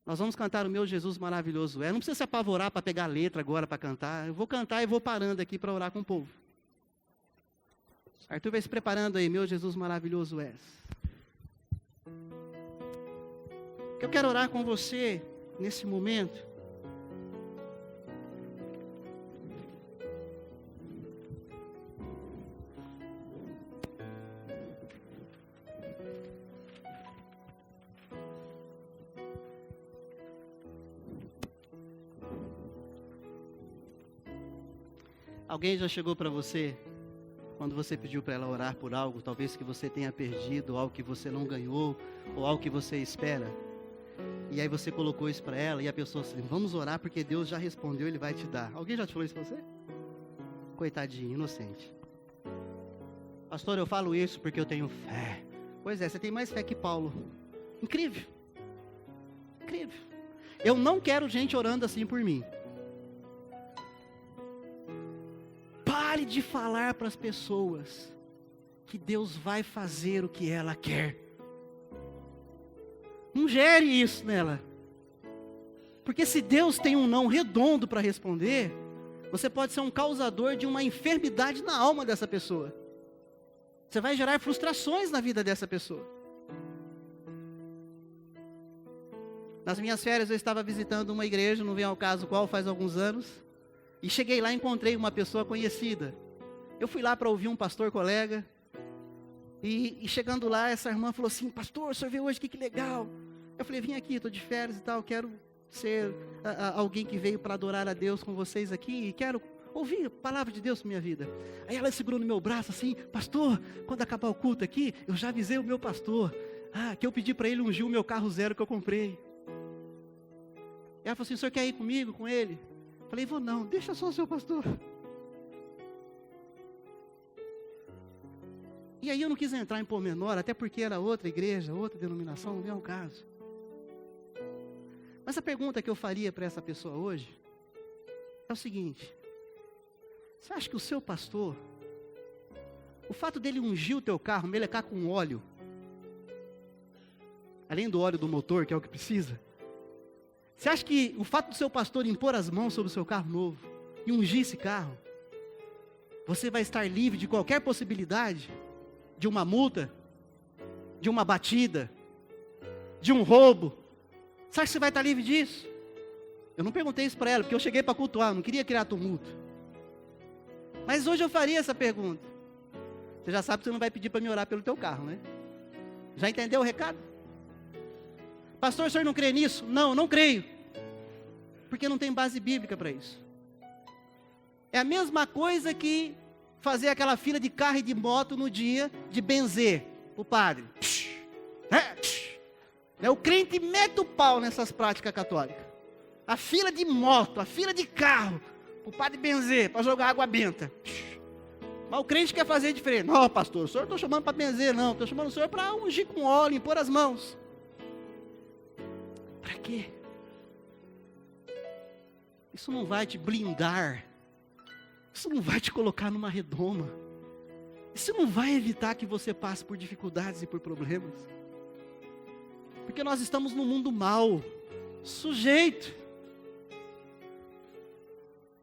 Nós vamos cantar o Meu Jesus Maravilhoso É. Não precisa se apavorar para pegar a letra agora para cantar. Eu vou cantar e vou parando aqui para orar com o povo. Arthur vai se preparando aí. Meu Jesus Maravilhoso És. Eu quero orar com você nesse momento. Alguém já chegou para você, quando você pediu para ela orar por algo, talvez que você tenha perdido, algo que você não ganhou, ou algo que você espera, e aí você colocou isso para ela, e a pessoa assim, vamos orar porque Deus já respondeu, Ele vai te dar. Alguém já te falou isso para você? Coitadinho, inocente. Pastor, eu falo isso porque eu tenho fé. Pois é, você tem mais fé que Paulo. Incrível. Incrível. Eu não quero gente orando assim por mim. Pare de falar para as pessoas que Deus vai fazer o que ela quer. Não gere isso nela. Porque se Deus tem um não redondo para responder, você pode ser um causador de uma enfermidade na alma dessa pessoa. Você vai gerar frustrações na vida dessa pessoa. Nas minhas férias eu estava visitando uma igreja, não vem ao caso qual, faz alguns anos. E cheguei lá e encontrei uma pessoa conhecida. Eu fui lá para ouvir um pastor colega. E chegando lá, essa irmã falou assim: pastor, o senhor veio hoje, que legal. Eu falei: vim aqui, estou de férias e tal, quero ser alguém que veio para adorar a Deus com vocês aqui. E quero ouvir a palavra de Deus para minha vida. Aí ela segurou no meu braço assim: pastor, quando acabar o culto aqui, eu já avisei o meu pastor. Que eu pedi para ele ungir o meu carro zero que eu comprei. E ela falou assim: o senhor quer ir comigo, com ele? Eu falei: vou não, deixa só o seu pastor. E aí eu não quis entrar em pormenor, até porque era outra igreja, outra denominação, não é um caso. Mas a pergunta que eu faria para essa pessoa hoje é o seguinte: você acha que o seu pastor, o fato dele ungir o teu carro, melecar com óleo, além do óleo do motor, que é o que precisa, você acha que o fato do seu pastor impor as mãos sobre o seu carro novo e ungir esse carro, você vai estar livre de qualquer possibilidade de uma multa, de uma batida, de um roubo? Você acha que você vai estar livre disso? Eu não perguntei isso para ela, porque eu cheguei para cultuar, não queria criar tumulto. Mas hoje eu faria essa pergunta. Você já sabe que você não vai pedir para me orar pelo teu carro, né? Já entendeu o recado? Pastor, o senhor não crê nisso? Não, não creio. Porque não tem base bíblica para isso. É a mesma coisa que fazer aquela fila de carro e de moto no dia de benzer o padre. O crente mete o pau nessas práticas católicas. A fila de moto, a fila de carro, o padre benzer, para jogar água benta. Mas o crente quer fazer diferente. Não, pastor, o senhor não estou chamando para benzer, não. Estou chamando o senhor para ungir com óleo, impor as mãos. Para quê? Isso não vai te blindar. Isso não vai te colocar numa redoma. Isso não vai evitar que você passe por dificuldades e por problemas. Porque nós estamos num mundo mau, sujeito.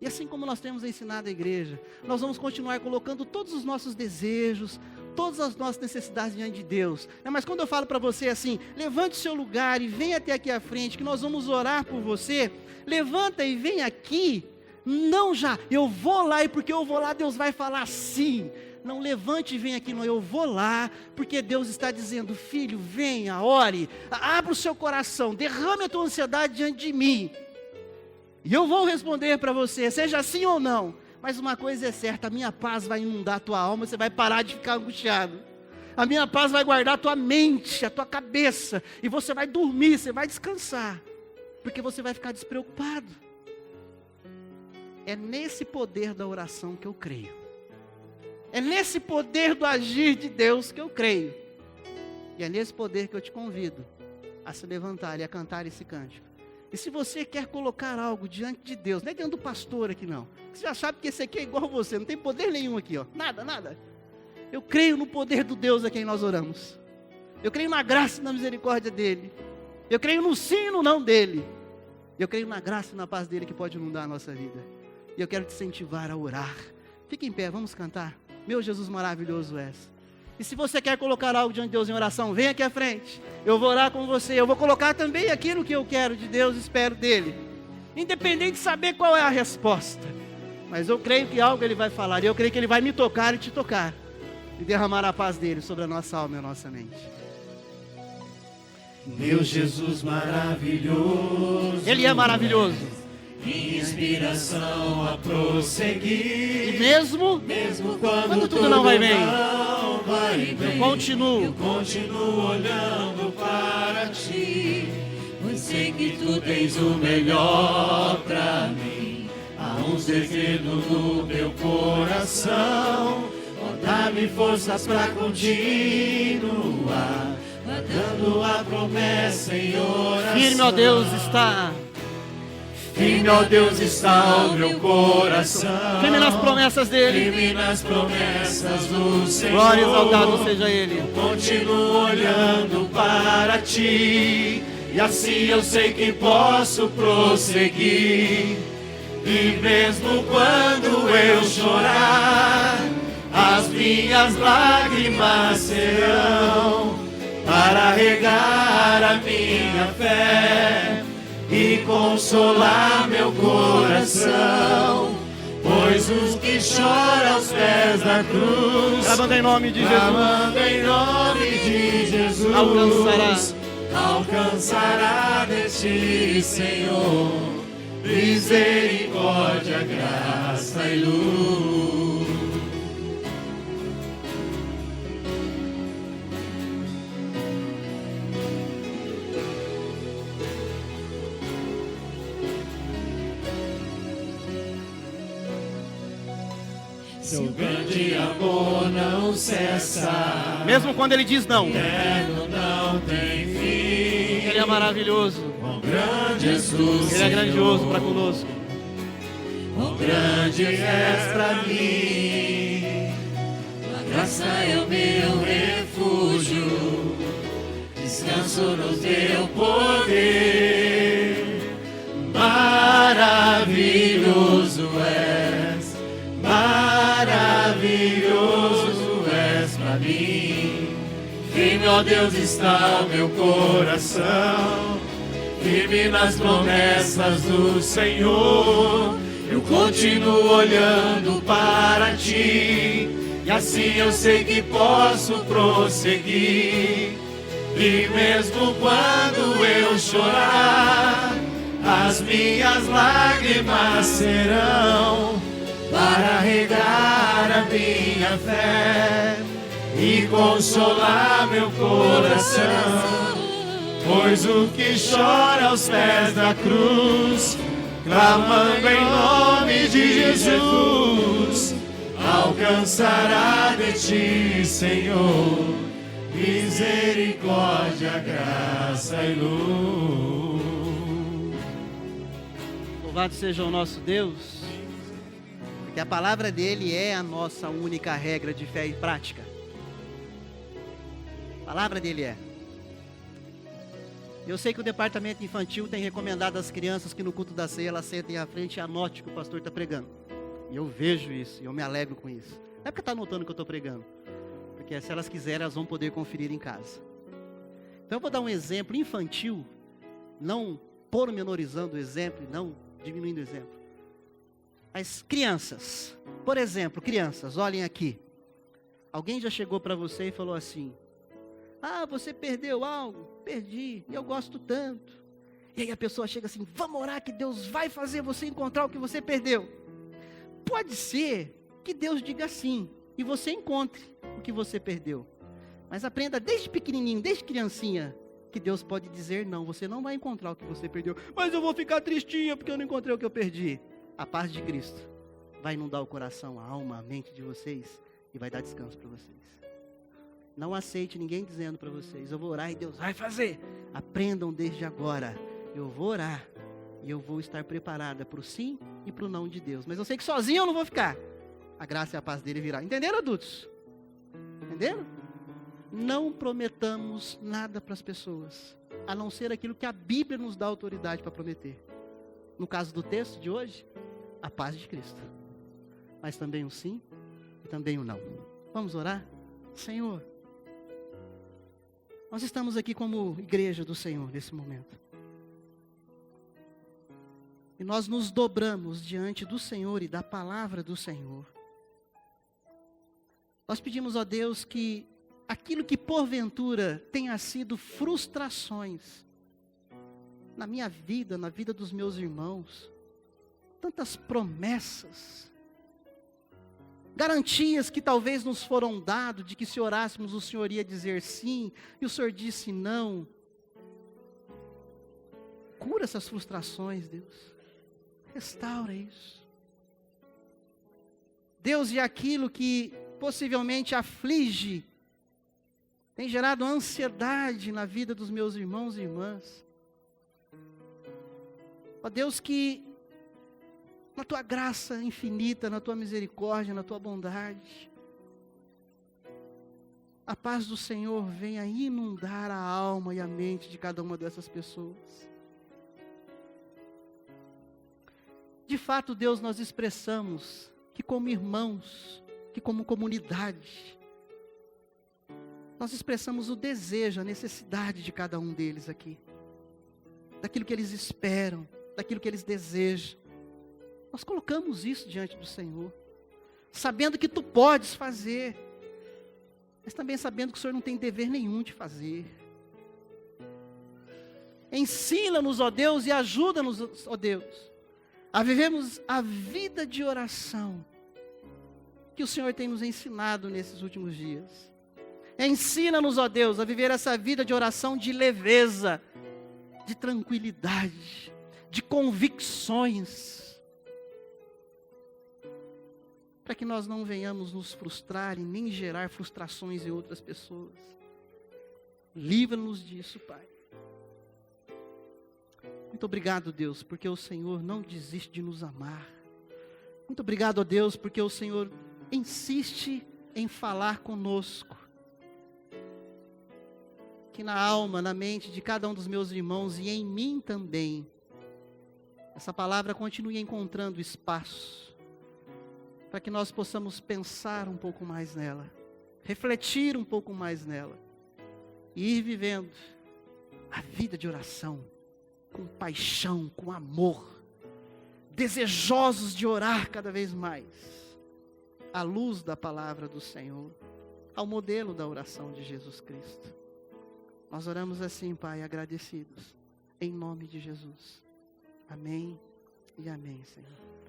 E assim como nós temos ensinado a igreja, nós vamos continuar colocando todos os nossos desejos, todas as nossas necessidades diante de Deus. Mas quando eu falo para você assim: levante o seu lugar e venha até aqui à frente, que nós vamos orar por você. Levanta e vem aqui. Não já, eu vou lá e porque eu vou lá Deus vai falar sim. Não, levante e vem aqui, não, eu vou lá, porque Deus está dizendo: filho, venha, ore, abra o seu coração, derrame a tua ansiedade diante de mim. E eu vou responder para você, seja sim ou não. Mas uma coisa é certa: a minha paz vai inundar a tua alma, você vai parar de ficar angustiado. A minha paz vai guardar a tua mente, a tua cabeça, e você vai dormir, você vai descansar, porque você vai ficar despreocupado. É nesse poder da oração que eu creio. É nesse poder do agir de Deus que eu creio. E é nesse poder que eu te convido a se levantar e a cantar esse cântico. E se você quer colocar algo diante de Deus, não é diante do pastor aqui não. Você já sabe que esse aqui é igual a você, não tem poder nenhum aqui, ó. Nada, nada. Eu creio no poder do Deus a quem nós oramos. Eu creio na graça e na misericórdia dele. Eu creio no sim e no não dele. Eu creio na graça e na paz dele que pode inundar a nossa vida. E eu quero te incentivar a orar. Fique em pé, vamos cantar. Meu Jesus maravilhoso és. E se você quer colocar algo diante de Deus em oração, vem aqui à frente. Eu vou orar com você. Eu vou colocar também aquilo que eu quero de Deus, espero dele. Independente de saber qual é a resposta. Mas eu creio que algo ele vai falar. E eu creio que ele vai me tocar e te tocar. E derramar a paz dele sobre a nossa alma e a nossa mente. Meu Jesus maravilhoso. Ele é maravilhoso. Inspiração a prosseguir. E mesmo quando tudo não vai bem, eu continuo olhando para ti, pois sei que tu tens o melhor para mim. Há um segredo no meu coração, dá-me forças para continuar, dando a promessa em oração. Firme, ó Deus, está. Firme, ó Deus, está o meu coração. Firme nas promessas dele. Firme nas promessas do Senhor. Glória e exaltado seja ele. Eu continuo olhando para ti, e assim eu sei que posso prosseguir. E mesmo quando eu chorar, as minhas lágrimas serão para regar a minha fé. e consolar meu coração. Pois os que choram aos pés da cruz, clamando em nome de Jesus, clamando em nome de Jesus, alcançará de ti, Senhor, misericórdia, graça e luz. Seu grande amor não cessa, mesmo quando Ele diz não. Eterno não tem fim. Ele é maravilhoso. Quão grande és tu, Ele é grandioso para conosco. Quão grande és para mim. A graça é o meu refúgio, descanso no teu poder. Maravilhoso és, maravilhoso és pra mim. Firme, ó Deus, está o meu coração, firme nas promessas do Senhor. Eu continuo olhando para ti, e assim eu sei que posso prosseguir. E mesmo quando eu chorar, as minhas lágrimas serão para regar a minha fé e consolar meu coração. Pois o que chora aos pés da cruz, clamando em nome de Jesus, alcançará de ti, Senhor, misericórdia, graça e luz. Louvado seja o nosso Deus, porque a palavra dele é a nossa única regra de fé e prática. A palavra dele é. Eu sei que o departamento infantil tem recomendado às crianças que no culto da ceia elas sentem à frente e anote o que o pastor está pregando. E eu vejo isso, e eu me alegro com isso. Não é porque está anotando o que eu estou pregando, porque se elas quiserem elas vão poder conferir em casa. Então eu vou dar um exemplo infantil, não pormenorizando o exemplo e não diminuindo o exemplo. As crianças, por exemplo, crianças, olhem aqui. Alguém já chegou para você e falou assim: ah, você perdeu algo? Perdi, e eu gosto tanto. E aí a pessoa chega assim: vamos orar que Deus vai fazer você encontrar o que você perdeu. Pode ser que Deus diga sim, e você encontre o que você perdeu. Mas aprenda desde pequenininho, desde criancinha, que Deus pode dizer não, você não vai encontrar o que você perdeu. Mas eu vou ficar tristinha porque eu não encontrei o que eu perdi. A paz de Cristo vai inundar o coração, a alma, a mente de vocês e vai dar descanso para vocês. Não aceite ninguém dizendo para vocês: eu vou orar e Deus vai fazer. Aprendam desde agora: eu vou orar e eu vou estar preparada para o sim e para o não de Deus. Mas eu sei que sozinho eu não vou ficar. A graça e a paz dele virá. Entenderam, adultos? Entenderam? Não prometamos nada para as pessoas, a não ser aquilo que a Bíblia nos dá autoridade para prometer. No caso do texto de hoje, a paz de Cristo. Mas também o sim e também o não. Vamos orar? Senhor, nós estamos aqui como igreja do Senhor nesse momento. E nós nos dobramos diante do Senhor e da palavra do Senhor. Nós pedimos a Deus que aquilo que porventura tenha sido frustrações na minha vida, na vida dos meus irmãos, tantas promessas, garantias que talvez nos foram dadas, de que se orássemos o Senhor ia dizer sim, e o Senhor disse não. Cura essas frustrações, Deus. Restaura isso. Deus, e aquilo que possivelmente aflige, tem gerado ansiedade na vida dos meus irmãos e irmãs. Ó Deus, que na Tua graça infinita, na Tua misericórdia, na Tua bondade, a paz do Senhor venha inundar a alma e a mente de cada uma dessas pessoas. De fato, Deus, nós expressamos que como irmãos, que como comunidade, nós expressamos o desejo, a necessidade de cada um deles aqui. daquilo que eles esperam, daquilo que eles desejam. Nós colocamos isso diante do Senhor, sabendo que Tu podes fazer, mas também sabendo que o Senhor não tem dever nenhum de fazer. Ensina-nos, ó Deus, e ajuda-nos, ó Deus, a vivermos a vida de oração que o Senhor tem nos ensinado nesses últimos dias. Ensina-nos, ó Deus, a viver essa vida de oração de leveza, de tranquilidade, de convicções, para que nós não venhamos nos frustrar e nem gerar frustrações em outras pessoas. Livra-nos disso, Pai. Muito obrigado, Deus, porque o Senhor não desiste de nos amar. Muito obrigado, ó Deus, porque o Senhor insiste em falar conosco. Que na alma, na mente de cada um dos meus irmãos e em mim também, essa palavra continue encontrando espaço, para que nós possamos pensar um pouco mais nela, refletir um pouco mais nela, e ir vivendo a vida de oração, com paixão, com amor, desejosos de orar cada vez mais, à luz da palavra do Senhor, ao modelo da oração de Jesus Cristo. Nós oramos assim, Pai, agradecidos, em nome de Jesus. Amém e amém, Senhor.